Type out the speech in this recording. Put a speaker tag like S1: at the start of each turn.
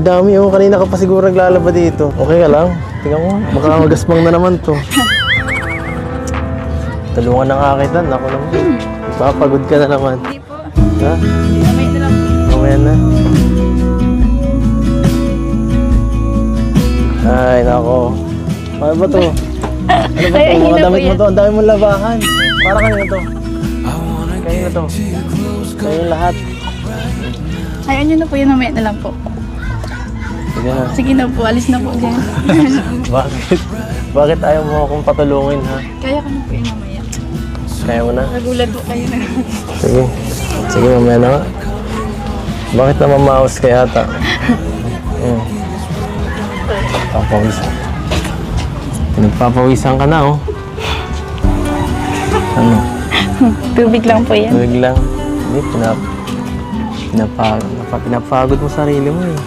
S1: Dami oh, kanina ka pa siguro naglalaba dito. Okay ka lang? Tingnan mo, baka magaspang na naman to. Tulungan na nga kita, ako naman. Papagod ka na naman.
S2: Hindi po.
S1: Ha?
S2: Mamaya na lang po.
S1: Mamaya na. Ay, nako. Ano ba to? Ano ba to?
S2: Ay,
S1: Mga
S2: hina po
S1: damit mo
S2: yan.
S1: to. Ang dami mong labahan. Para kanina to. Kanina to. Kayo lahat.
S2: Ayaw nyo na po yun, mamaya na lang po.
S1: Sige na.
S2: Sige na po, alis na po dyan.
S1: Bakit? Bakit ayaw mo akong patulungin, ha?
S2: Kaya ka na po yun mamaya.
S1: Kaya mo na?
S2: Nagulat po kayo na.
S1: Sige. Sige, mamaya na nga. Bakit naman maus ka yata? Papawisan. Pinagpapawisan ka na, oh. Ano?
S2: Tubig lang po yan.
S1: Tuwig lang. Hindi, pinapagod mo sarili mo, eh.